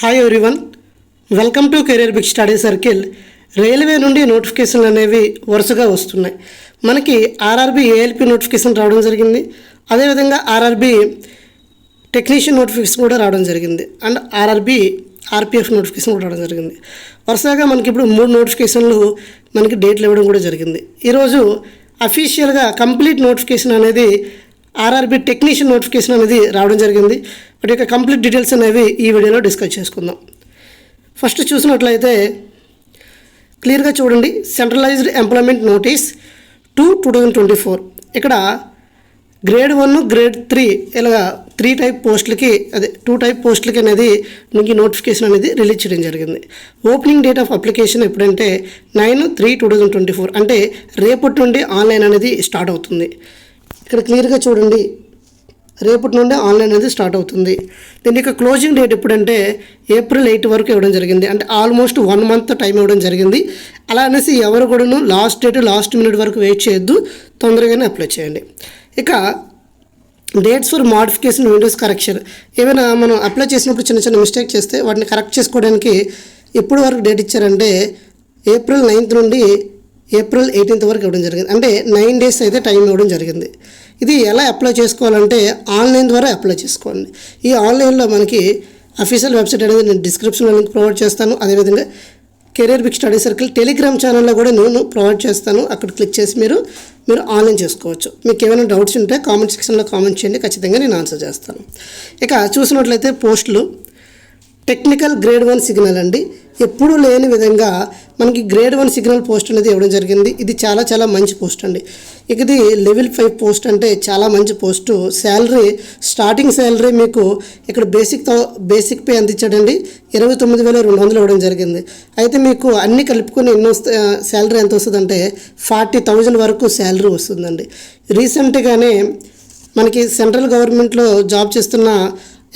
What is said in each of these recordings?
Hi everyone, welcome to career big study circle. Railway నుండి నోటిఫికేషన్లు అనేవి వరుసగా వస్తున్నాయి. మనకి ఆర్ఆర్బీ ఏఎల్పి నోటిఫికేషన్ రావడం జరిగింది. అదేవిధంగా ఆర్ఆర్బీ టెక్నీషియన్ నోటిఫికేషన్ కూడా రావడం జరిగింది. అండ్ ఆర్ఆర్బీ ఆర్పిఎఫ్ నోటిఫికేషన్ కూడా రావడం జరిగింది. వరుసగా మనకి ఇప్పుడు 3 నోటిఫికేషన్లు మనకి డేట్లు ఇవ్వడం కూడా జరిగింది. ఈరోజు అఫీషియల్గా కంప్లీట్ నోటిఫికేషన్ అనేది ఆర్ఆర్బీ టెక్నీషియన్ నోటిఫికేషన్ అనేది రావడం జరిగింది. వాటి యొక్క కంప్లీట్ డీటెయిల్స్ అనేవి ఈ వీడియోలో డిస్కస్ చేసుకుందాం. ఫస్ట్ చూసినట్లయితే క్లియర్గా చూడండి. Centralised employment notice 2/2024. ఇక్కడ గ్రేడ్ 1, గ్రేడ్ 3 ఇలాగా 3 టైప్ పోస్టులకి 2 టైప్ పోస్టులకి అనేది మీకు నోటిఫికేషన్ అనేది రిలీజ్ చేయడం జరిగింది. ఓపెనింగ్ డేట్ ఆఫ్ అప్లికేషన్ ఎప్పుడంటే 9/3/2024, అంటే రేపటి నుండి ఆన్లైన్ అనేది స్టార్ట్ అవుతుంది. ఇక్కడ క్లియర్గా చూడండి, రేపటి నుండి ఆన్లైన్ అనేది స్టార్ట్ అవుతుంది. దీని యొక్క క్లోజింగ్ డేట్ ఎప్పుడంటే April 8 వరకు ఇవ్వడం జరిగింది. అంటే ఆల్మోస్ట్ 1 మంత్ టైం ఇవ్వడం జరిగింది. అలా అనేసి ఎవరు కూడాను లాస్ట్ మినిట్ వరకు వెయిట్ చేయొద్దు, తొందరగానే అప్లై చేయండి. ఇక dates for modification, Windows correction. ఏమైనా మనం అప్లై చేసినప్పుడు చిన్న మిస్టేక్ చేస్తే వాటిని కరెక్ట్ చేసుకోవడానికి ఎప్పుడు వరకు డేట్ ఇచ్చారంటే April 9th నుండి April 18th వరకు ఇవ్వడం జరిగింది. అంటే 9 days అయితే టైం ఇవ్వడం జరిగింది. ఇది ఎలా అప్లై చేసుకోవాలంటే ఆన్లైన్ ద్వారా అప్లై చేసుకోండి. ఈ ఆన్లైన్లో మనకి అఫీషియల్ వెబ్సైట్ అనేది నేను డిస్క్రిప్షన్లో లింక్ ప్రొవైడ్ చేస్తాను. అదేవిధంగా career big study circle Telegram ఛానల్లో కూడా నేను ప్రొవైడ్ చేస్తాను. అక్కడ క్లిక్ చేసి మీరు ఆన్లైన్ చేసుకోవచ్చు. మీకు ఏమైనా డౌట్స్ ఉంటే కామెంట్ సెక్షన్లో కామెంట్ చేయండి, ఖచ్చితంగా నేను ఆన్సర్ చేస్తాను. ఇక చూసినట్లయితే పోస్టులు టెక్నికల్ గ్రేడ్ 1 సిగ్నల్ అండి. ఎప్పుడూ లేని విధంగా మనకి గ్రేడ్ 1 సిగ్నల్ పోస్ట్ అనేది ఇవ్వడం జరిగింది. ఇది చాలా మంచి పోస్ట్ అండి. ఇక ఇది లెవెల్ 5 పోస్ట్, అంటే చాలా మంచి పోస్టు. స్టార్టింగ్ శాలరీ మీకు ఇక్కడ బేసిక్ పే ఎంత ఇచ్చాడండి, 29,200 ఇవ్వడం జరిగింది. అయితే మీకు అన్నీ కలుపుకొని శాలరీ ఎంత వస్తుందంటే 40,000 వరకు శాలరీ వస్తుందండి. రీసెంట్గానే మనకి సెంట్రల్ గవర్నమెంట్లో జాబ్ చేస్తున్న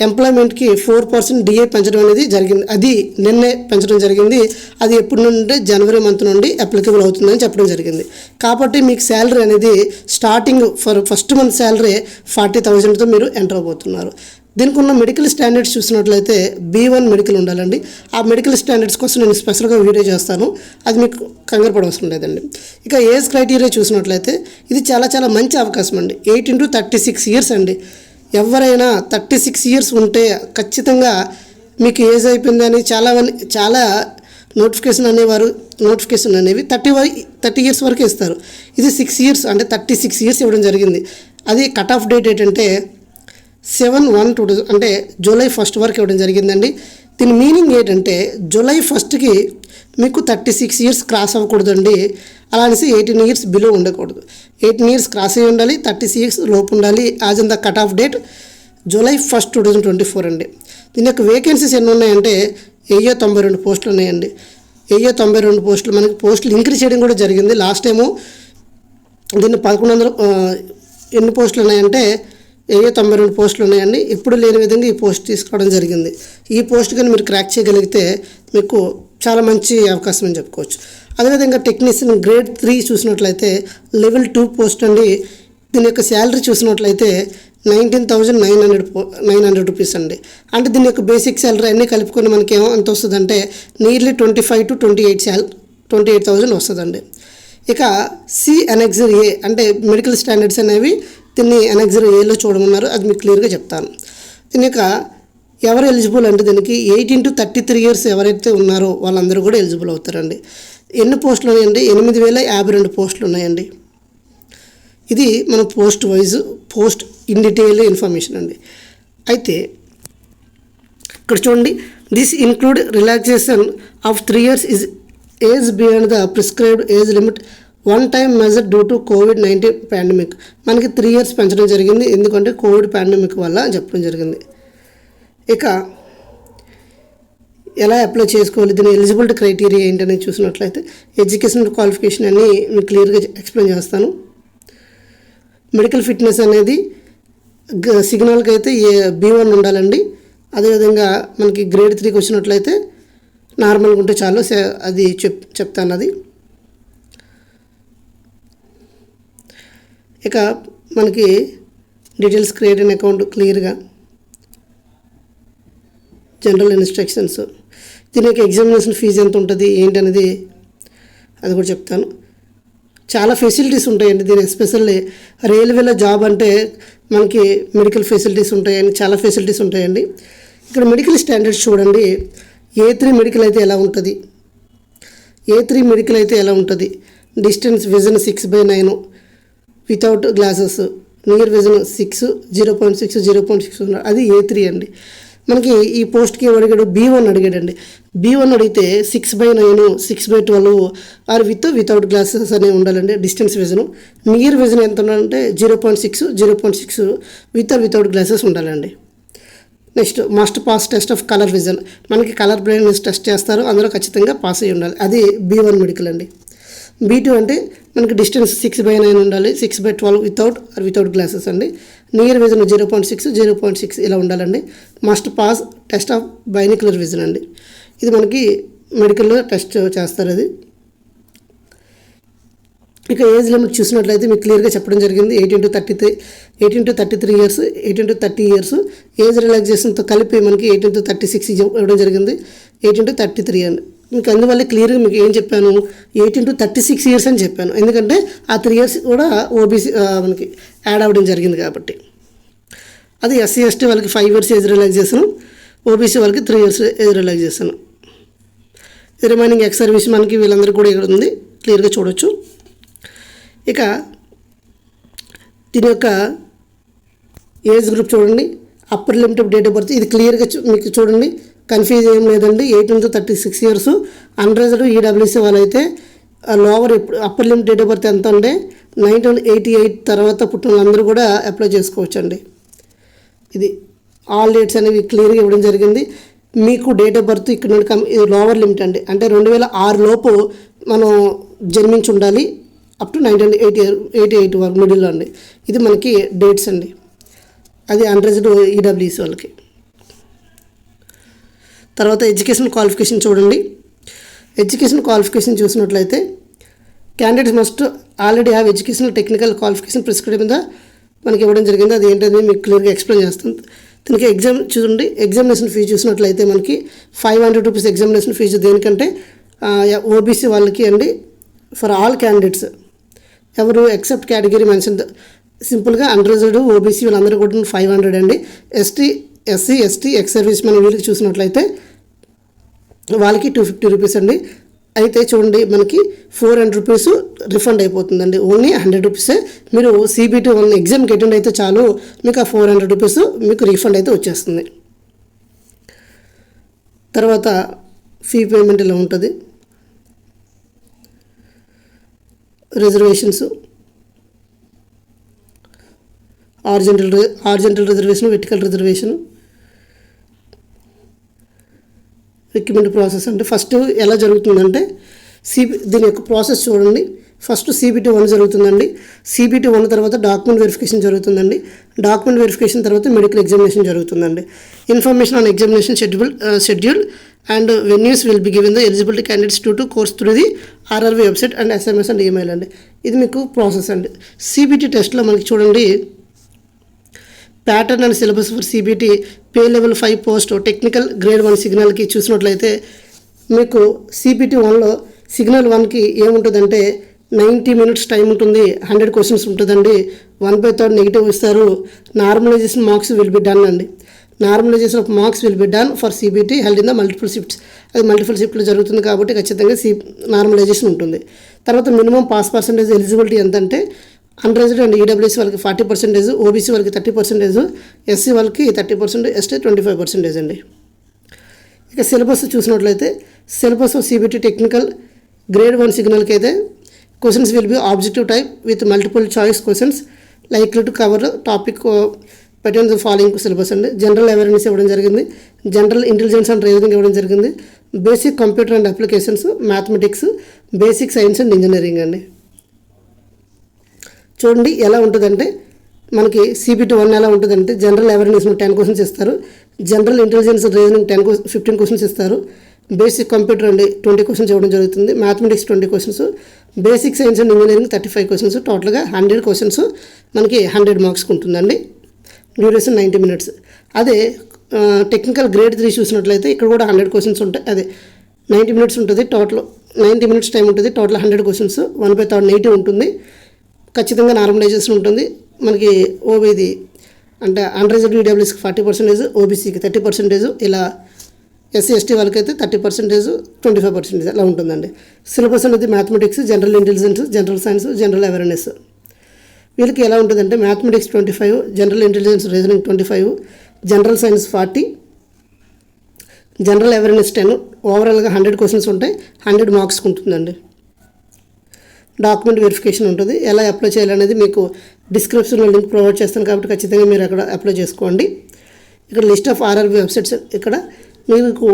ఎంప్లాయ్మెంట్కి 4% డిఏ పెంచడం అనేది జరిగింది. అది నిన్నే పెంచడం జరిగింది. అది ఎప్పటి నుండి జనవరి మంత్ నుండి అప్లికబుల్ అవుతుందని చెప్పడం జరిగింది. కాబట్టి మీకు శాలరీ అనేది స్టార్టింగ్ ఫస్ట్ మంత్ శాలరీ 40,000తో మీరు ఎంటర్ అవబోతున్నారు. దీనికి ఉన్న మెడికల్ స్టాండర్డ్స్ చూసినట్లయితే B1 మెడికల్ ఉండాలండి. ఆ మెడికల్ స్టాండర్డ్స్ కోసం నేను స్పెషల్గా వీడియో చేస్తాను, అది మీకు కంగారు పడవసరం లేదండి. ఇక ఏజ్ క్రైటీరియా చూసినట్లయితే ఇది చాలా మంచి అవకాశం అండి. 8 into 36 years అండి. ఎవరైనా 36 years ఉంటే ఖచ్చితంగా మీకు ఏజ్ అయిపోయిందని చాలా నోటిఫికేషన్ అనేవి 30 years వరకు ఇస్తారు. ఇది 6 years అంటే 36 years ఇవ్వడం జరిగింది. అది కట్ ఆఫ్ డేట్ ఏంటంటే 7/1/2000 అంటే July 1st వరకు ఇవ్వడం జరిగిందండి. దీని మీనింగ్ ఏంటంటే July 1st మీకు 36 years క్రాస్ అవ్వకూడదండి. అలా అనేసి 18 years బిలో ఉండకూడదు. 18 years క్రాస్ అయ్యి ఉండాలి, 36 years లోపు ఉండాలి. As in the cut off date July 1st, 2024 అండి. దీని యొక్క వేకెన్సీస్ ఎన్ని ఉన్నాయంటే 92 పోస్టులు ఉన్నాయండి. 92 పోస్టులు. మనకి పోస్టులు ఇంక్రీజ్ చేయడం కూడా జరిగింది. లాస్ట్ టైము దీన్ని 1100 ఎన్ని పోస్టులు ఉన్నాయంటే 92 పోస్టులు ఉన్నాయండి. ఇప్పుడు లేని విధంగా ఈ పోస్ట్ తీసుకోవడం జరిగింది. ఈ పోస్ట్ కానీ మీరు క్రాక్ చేయగలిగితే మీకు చాలా మంచి అవకాశం అని చెప్పుకోవచ్చు. అదేవిధంగా టెక్నీషియన్ గ్రేడ్ 3 చూసినట్లయితే లెవెల్ 2 పోస్ట్ అండి. దీని యొక్క శాలరీ చూసినట్లయితే 19,900 రూపీస్ అండి. అంటే దీని యొక్క బేసిక్ శాలరీ అన్నీ కలుపుకొని మనకి ఎంత వస్తుందంటే నియర్లీ 25 to 28,000 వస్తుందండి. ఇక సి అనెక్సర్ ఏ అంటే మెడికల్ స్టాండర్డ్స్ అనేవి దీన్ని అనెక్సర్ ఏలో చూడమన్నారు, అది మీకు క్లియర్గా చెప్తాను. దీని యొక్క ఎవరు ఎలిజిబుల్ అంటే దీనికి 18 to 33 years ఎవరైతే ఉన్నారో వాళ్ళందరూ కూడా ఎలిజిబుల్ అవుతారండి. ఎన్ని పోస్టులు ఉన్నాయండి? 8,052 పోస్టులు ఉన్నాయండి. ఇది మన పోస్ట్ ఇన్ డీటెయిల్ ఇన్ఫర్మేషన్ అండి. అయితే ఇక్కడ చూడండి, this include relaxation of 3 years is age beyond the prescribed age limit one time measure due to COVID-19 pandemic. మనకి 3 years పెంచడం జరిగింది, ఎందుకంటే కోవిడ్ పాండమిక్ వల్ల చెప్పడం జరిగింది. ఇక ఎలా అప్లై చేసుకోవాలి, దీని ఎలిజిబిలిటీ క్రైటీరియా ఏంటనేది చూసినట్లయితే ఎడ్యుకేషనల్ క్వాలిఫికేషన్ అని మీకు క్లియర్గా ఎక్స్ప్లెయిన్ చేస్తాను. మెడికల్ ఫిట్నెస్ అనేది సిగ్నల్కి అయితే B1 ఉండాలండి. అదేవిధంగా మనకి గ్రేడ్ 3కి వచ్చినట్లయితే నార్మల్గా ఉంటే చాలు, అది చెప్తాను. అది ఇక మనకి డీటెయిల్స్ క్రియేట్ అయిన అకౌంట్ క్లియర్గా జనరల్ ఇన్స్ట్రక్షన్స్, దీని యొక్క ఎగ్జామినేషన్ ఫీజు ఎంత ఉంటుంది ఏంటనేది అది కూడా చెప్తాను. చాలా ఫెసిలిటీస్ ఉంటాయండి దీని, ఎస్పెషల్లీ రైల్వేలో జాబ్ అంటే మనకి మెడికల్ ఫెసిలిటీస్ ఉంటాయండి, చాలా ఫెసిలిటీస్ ఉంటాయండి. ఇక్కడ మెడికల్ స్టాండర్డ్స్ చూడండి. A3 మెడికల్ అయితే ఎలా ఉంటుంది, A3 మెడికల్ అయితే ఎలా ఉంటుంది, distance vision 6/9 without glasses, near vision 6, 0.6, 0.6 అది A3 అండి. మనకి ఈ పోస్ట్కి ఏం అడిగాడు, B1 అడిగాడండి. B1 అడిగితే 6/9, 6/12 ఆర్ వితౌట్ గ్లాసెస్ అనేవి ఉండాలండి. డిస్టెన్స్ విజన్, నియర్ విజన్ ఎంత ఉండాలంటే 0.6, 0.6 వితౌట్ గ్లాసెస్ ఉండాలండి. Next must pass test of colour vision, మనకి కలర్ బ్లైండ్నెస్ టెస్ట్ చేస్తారు, అందులో ఖచ్చితంగా పాస్ అయ్యి ఉండాలి, అది B1 మెడికల్ అండి. B2 అంటే మనకి డిస్టెన్స్ 6/9 ఉండాలి, 6/12 వితౌట్ గ్లాసెస్ అండి. నియర్ విజన్ 0.6, 0.6 ఇలా ఉండాలండి. Must pass test of binocular vision అండి, ఇది మనకి మెడికల్లో టెస్ట్ చేస్తారు అది. ఇక ఏజ్ లిమిట్ చూసినట్లయితే మీకు క్లియర్గా చెప్పడం జరిగింది. 18 to 33 years, 18 to 30 years. Age రిలాక్సేషన్తో కలిపి మనకి 18 to 36 ఇవ్వడం జరిగింది, 18 to 33 అండి. మీకు అందువల్ల క్లియర్గా మీకు ఏం చెప్పాను, 18 to 36 ఇయర్స్ అని చెప్పాను, ఎందుకంటే ఆ 3 ఇయర్స్ కూడా ఓబీసీ మనకి యాడ్ అవ్వడం జరిగింది కాబట్టి. అది SC ST వాళ్ళకి 5 ఇయర్స్ ఏజ్ రిలాక్సేషన్, ఓబీసీ వాళ్ళకి 3 years age relaxation. Remaining ex service మనకి వీళ్ళందరికీ కూడా ఇక్కడ ఉంది, క్లియర్గా చూడొచ్చు. ఇక దీని యొక్క ఏజ్ గ్రూప్ చూడండి, upper limit of date of birth ఇది క్లియర్గా మీకు చూడండి, కన్ఫ్యూజ్ ఏం లేదండి. 18 to 36 ఇయర్స్ అన్రిజర్వ్డ్ ఈడబ్ల్యూసీ వాళ్ళైతే lower upper limit date of birth ఎంత అంటే 1988 తర్వాత పుట్టిన వాళ్ళందరూ కూడా అప్లై చేసుకోవచ్చు అండి. ఇది ఆల్ డేట్స్ అనేవి క్లియర్గా ఇవ్వడం జరిగింది. మీకు డేట్ ఆఫ్ బర్త్ ఇక్కడ నుండి ఇది లోవర్ లిమిట్ అండి, అంటే 2006 లోపు మనం జన్మించి ఉండాలి, అప్ టు 1988 వరకు మిడిల్లో అండి. ఇది మనకి డేట్స్ అండి, అది అన్రిజర్వ్డ్ ఈడబ్ల్యూసీ వాళ్ళకి. తర్వాత ఎడ్యుకేషన్ క్వాలిఫికేషన్ చూడండి. ఎడ్యుకేషన్ క్వాలిఫికేషన్ చూసినట్లయితే candidates must already have educational technical qualification prescribe మీద మనకి ఇవ్వడం జరిగింది, అది ఏంటనేది మీకు క్లియర్గా ఎక్స్ప్లెయిన్ చేస్తుంది. దీనికి ఎగ్జామ్ చూడండి, ఎగ్జామినేషన్ ఫీజు చూసినట్లయితే మనకి 500 రూపీస్ ఎగ్జామినేషన్ ఫీజు దేనికంటే ఓబీసీ వాళ్ళకి అండి. ఫర్ ఆల్ క్యాండిడేట్స్ ఎవరు ఎక్సెప్ట్ కేటగిరీ మెన్షన్ సింపుల్గా అన్రిజర్వ్డ్ ఓబీసీ వీళ్ళందరూ కూడా 500 అండి. SC ST ఎక్స్ సర్వీస్ మన వీళ్ళకి చూసినట్లయితే వాళ్ళకి 250 రూపీస్ అండి. అయితే చూడండి మనకి 400 రూపీస్ రిఫండ్ అయిపోతుందండి, ఓన్లీ 100 రూపీసే. మీరు CBT 1 ఎగ్జామ్కి అటెండ్ అయితే చాలు, మీకు ఆ 400 రూపీస్ మీకు రీఫండ్ అయితే వచ్చేస్తుంది. తర్వాత ఫీ పేమెంట్ ఇలా ఉంటుంది. Reservations, horizontal reservation, vertical reservation, recruitment process అంటే ఫస్ట్ ఎలా జరుగుతుందంటే దీని యొక్క ప్రాసెస్ చూడండి. ఫస్ట్ CBT 1 జరుగుతుందండి, CBT 1 తర్వాత డాక్యుమెంట్ వెరిఫికేషన్ జరుగుతుందండి, డాక్యుమెంట్ వెరిఫికేషన్ తర్వాత మెడికల్ ఎగ్జామినేషన్ జరుగుతుందండి. Information on examination schedule and venues will be given the eligibility candidates to course through the RRB website and SMS and email అండి. ఇది మీకు process అండి. CBT టెస్ట్లో మనకి చూడండి pattern and syllabus for CBT pay level 5 post technical grade 1 సిగ్నల్కి చూసినట్లయితే మీకు CBT 1లో signal 1కి ఏముంటుందంటే 90 మినిట్స్ టైం ఉంటుంది, 100 క్వశ్చన్స్ ఉంటుందండి, 1/3 నెగిటివ్ ఇస్తారు. Normalization marks will be done అండి. Normalization of marks will be done for CBT held in the multiple shifts, అది multiple షిఫ్ట్లో జరుగుతుంది కాబట్టి ఖచ్చితంగా నార్మలైజేషన్ ఉంటుంది. తర్వాత మినిమం పాస్ పర్సెంటేజ్ ఎలిజిబిలిటీ ఎంత అంటే అన్రిజర్వ్డ్ అండ్ ఈడబ్ల్యూసీ వాళ్ళకి 40%, ఓబీసీ వాళ్ళకి 30%, SC వాళ్ళకి 30%, ST 25% అండి. ఇక సిలబస్ చూసినట్లయితే syllabus of CBT technical grade 1 సిగ్నల్కి అయితే questions will be objective type with multiple choice questions likely to cover topic పెట్టిన ద ఫాలోయింగ్ సిలబస్ అండి. జనరల్ అవేర్నెస్ ఇవ్వడం జరిగింది, జనరల్ ఇంటెలిజెన్స్ అండ్ రీజనింగ్ ఇవ్వడం జరిగింది, basic computer and applications, mathematics, basic science and engineering అండి. చూడండి ఎలా ఉంటుందంటే మనకి CBT 1 ఎలా ఉంటుందంటే జనరల్ అవేర్నెస్ 10 క్వశ్చన్స్ ఇస్తారు, జనరల్ ఇంటెలిజెన్స్ రీజనింగ్ 15 క్వశ్చన్స్ ఇస్తారు, బేసిక్ కంప్యూటర్ అండి 20 క్వశ్చన్స్ ఇవ్వడం జరుగుతుంది, mathematics 20 questions, basic science and engineering 35 questions, టోటల్గా 100 క్వశ్చన్స్ మనకి 100 మార్క్స్కి ఉంటుందండి. Duration 90 minutes. అదే టెక్నికల్ గ్రేడ్ 3 చూసినట్లయితే ఇక్కడ కూడా 100 క్వశ్చన్స్ ఉంటాయి. అదే 90 మినిట్స్ ఉంటుంది, టోటల్ 90 మినిట్స్ టైం ఉంటుంది, టోటల్ 100 క్వశ్చన్స్, 1/3 నెగిటివ్ ఉంటుంది, ఖచ్చితంగా నార్మలైజేషన్ ఉంటుంది. మనకి ఓబీది అంటే అన్రిజర్వ్డ్ ఈడబ్ల్యూఎస్కి 40%, ఓబీసీకి 30%, ఇలా ఎస్సీ ఎస్టీ వాళ్ళకైతే 30%, 25% అలా ఉంటుందండి. సిలబస్ అనేది mathematics, general intelligence, general science, general awareness. వీళ్ళకి ఎలా ఉంటుందంటే mathematics 25, general intelligence reasoning 25, general science 40, general awareness 10. ఓవరాల్గా 100 క్వశ్చన్స్ ఉంటాయి, 100 మార్క్స్కి ఉంటుందండి. డాక్యుమెంట్ వెరిఫికేషన్ ఉంటుంది. ఎలా అప్లై చేయాలనేది మీకు డిస్క్రిప్షన్లో లింక్ ప్రొవైడ్ చేస్తాను కాబట్టి ఖచ్చితంగా మీరు అక్కడ అప్లై చేసుకోండి. ఇక్కడ లిస్ట్ ఆఫ్ ఆర్ఆర్బీ వెబ్సైట్స్, ఇక్కడ మీకు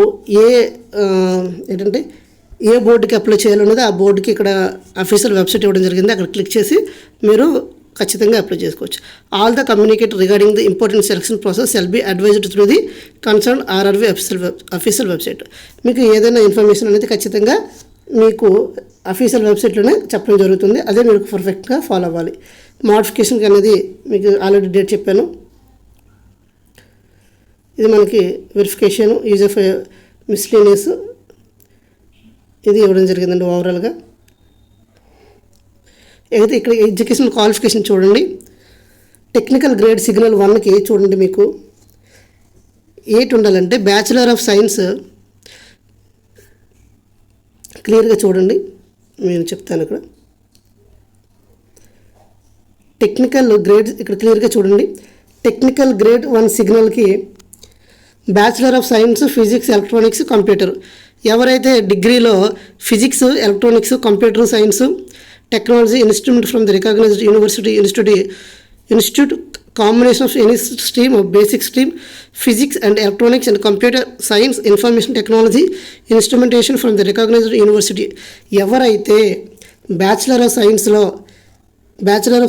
ఏంటంటే ఏ బోర్డుకి అప్లై చేయాలనేది ఆ బోర్డుకి ఇక్కడ అఫీషియల్ వెబ్సైట్ ఇవ్వడం జరిగింది. అక్కడ క్లిక్ చేసి మీరు ఖచ్చితంగా అప్లై చేసుకోవచ్చు. All the communicate regarding the important selection process shall be advised through the concern RRB official website. మీకు ఏదైనా ఇన్ఫర్మేషన్ అనేది ఖచ్చితంగా మీకు అఫీషియల్ వెబ్సైట్లోనే చెప్పడం జరుగుతుంది. అదే మీరు పర్ఫెక్ట్గా ఫాలో అవ్వాలి. మోడిఫికేషన్కి అనేది మీకు ఆల్రెడీ డేట్ చెప్పాను. ఇది మనకి వెరిఫికేషన్, యూజ్ ఆఫ్ మిస్లీనియస్ ఇది ఇవ్వడం జరిగిందండి ఓవరాల్గా. అయితే ఇక్కడ ఎడ్యుకేషన్ క్వాలిఫికేషన్ చూడండి. టెక్నికల్ గ్రేడ్ సిగ్నల్ 1కి చూడండి, మీకు 8 ఉండాలంటే బ్యాచిలర్ ఆఫ్ సైన్స్ క్లియర్గా చూడండి, నేను చెప్తాను. ఇక్కడ టెక్నికల్ గ్రేడ్ ఇక్కడ క్లియర్గా చూడండి. టెక్నికల్ గ్రేడ్ 1 సిగ్నల్కి bachelor of science, physics, electronics, computer. ఎవరైతే డిగ్రీలో physics, electronics, computer science, technology, instrument from the recognized university institute combination of any stream of basic stream physics and electronics and computer science, information technology, instrumentation from the recognized university. ఎవరైతే bachelor of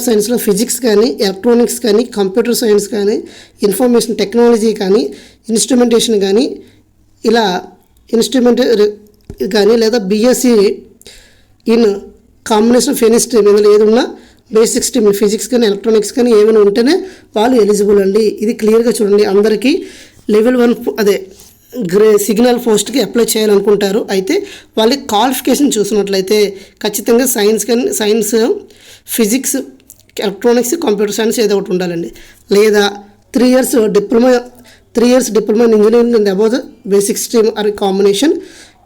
సైన్స్లో physics కానీ, electronics కానీ, computer science కానీ, information technology కానీ, instrumentation కానీ, ఇలా instrument కానీ, లేదా BSc in combination of any stream, ఇందులో ఏది ఉన్నా బేసిక్ స్ట్రీమ్ ఫిజిక్స్ కానీ, ఎలక్ట్రానిక్స్ కానీ ఏమైనా ఉంటేనే వాళ్ళు ఎలిజిబుల్ అండి. ఇది క్లియర్గా చూడండి. అందరికీ లెవెల్ 1 అదే సిగ్నల్ పోస్ట్కి అప్లై చేయాలనుకుంటారు. అయితే వాళ్ళకి క్వాలిఫికేషన్ చూసినట్లయితే ఖచ్చితంగా science, physics, electronics, computer science ఏదో ఒకటి ఉండాలండి. లేదా 3 years diploma in engineering and above the basic stream or combination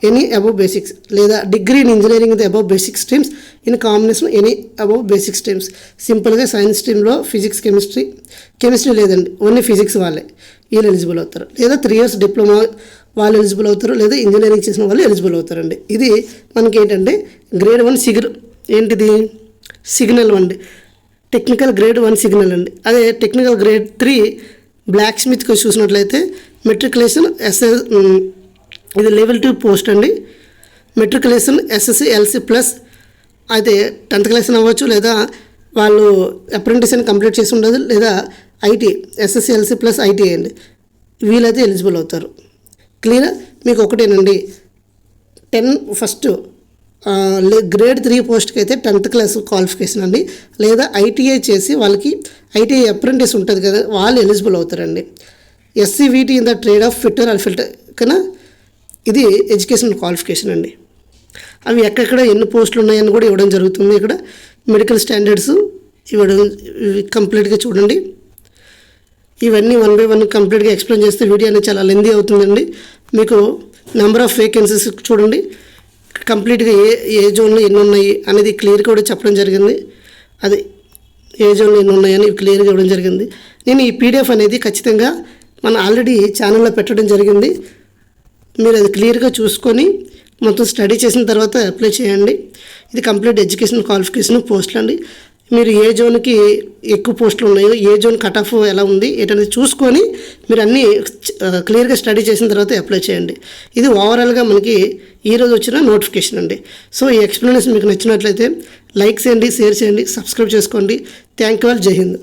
any above basics, లేదా degree in engineering the above basic streams in combination any above basic streams. సింపుల్గా science స్ట్రీమ్లో physics, chemistry లేదండి, only physics వాళ్ళే వీళ్ళు eligible అవుతారు. లేదా 3 years diploma వాళ్ళు eligible అవుతారు, లేదా ఇంజనీరింగ్ చేసిన వాళ్ళు ఎలిజిబుల్ అవుతారండి. ఇది మనకి ఏంటంటే గ్రేడ్ 1 ఏంటిది సిగ్నల్ అండి, టెక్నికల్ గ్రేడ్ 1 సిగ్నల్ అండి. అదే టెక్నికల్ గ్రేడ్ 3 బ్లాక్ స్మిత్కి చూసినట్లయితే మెట్రికులేషన్ ఇది లెవెల్ 2 పోస్ట్ అండి. మెట్రికులేషన్ ఎస్ఎస్సి ఎల్సి ప్లస్ అయితే 10th క్లాస్ అవ్వచ్చు, లేదా వాళ్ళు అప్రెంటిస్ అని కంప్లీట్ చేసి ఉండదు, లేదా IT SSC LC plus IT అండి. వీళ్ళైతే ఎలిజిబుల్ అవుతారు. క్లియర్? మీకు ఒకటేనండి, ఫస్ట్ గ్రేడ్ 3 పోస్ట్కి అయితే 10th క్లాస్ క్వాలిఫికేషన్ అండి, లేదా ఐటీఐ చేసి వాళ్ళకి ఐటీఐ అప్రెంటిస్ ఉంటుంది కదా, వాళ్ళు ఎలిజిబుల్ అవుతారండి. SCVT in the trade of fitter and filter కన్నా ఇది ఎడ్యుకేషన్ క్వాలిఫికేషన్ అండి. అవి ఎక్కడెక్కడ ఎన్ని పోస్టులు ఉన్నాయని కూడా ఇవ్వడం జరుగుతుంది. ఇక్కడ మెడికల్ స్టాండర్డ్స్ ఇవ్వడం కంప్లీట్గా చూడండి. ఇవన్నీ 1 by 1 కంప్లీట్గా ఎక్స్ప్లెయిన్ చేస్తే వీడియో అనేది చాలా లెందీ అవుతుందండి. మీకు నెంబర్ ఆఫ్ వేకెన్సీస్ చూడండి, కంప్లీట్గా ఏ జోన్లో ఎన్ని ఉన్నాయి అనేది క్లియర్గా కూడా చెప్పడం జరిగింది. అది ఏ జోన్లో ఎన్ని ఉన్నాయని క్లియర్గా ఇవ్వడం జరిగింది. నేను ఈ పీడిఎఫ్ అనేది ఖచ్చితంగా మన ఆల్రెడీ ఛానల్లో పెట్టడం జరిగింది. మీరు అది క్లియర్గా చూసుకొని మొత్తం స్టడీ చేసిన తర్వాత అప్లై చేయండి. ఇది కంప్లీట్ ఎడ్యుకేషన్ క్వాలిఫికేషన్ పోస్టులు అండి. మీరు ఏ జోన్కి ఎక్కువ పోస్టులు ఉన్నాయో, ఏ జోన్ కట్ ఆఫ్ ఎలా ఉంది ఏంటనేది చూసుకొని మీరు అన్నీ క్లియర్గా స్టడీ చేసిన తర్వాత అప్లై చేయండి. ఇది ఓవరాల్గా మనకి ఈరోజు వచ్చిన నోటిఫికేషన్ అండి. సో ఈ ఎక్స్ప్లెనేషన్ మీకు నచ్చినట్లయితే లైక్ చేయండి, షేర్ చేయండి, సబ్స్క్రైబ్ చేసుకోండి. Thank you all. జై హింద్.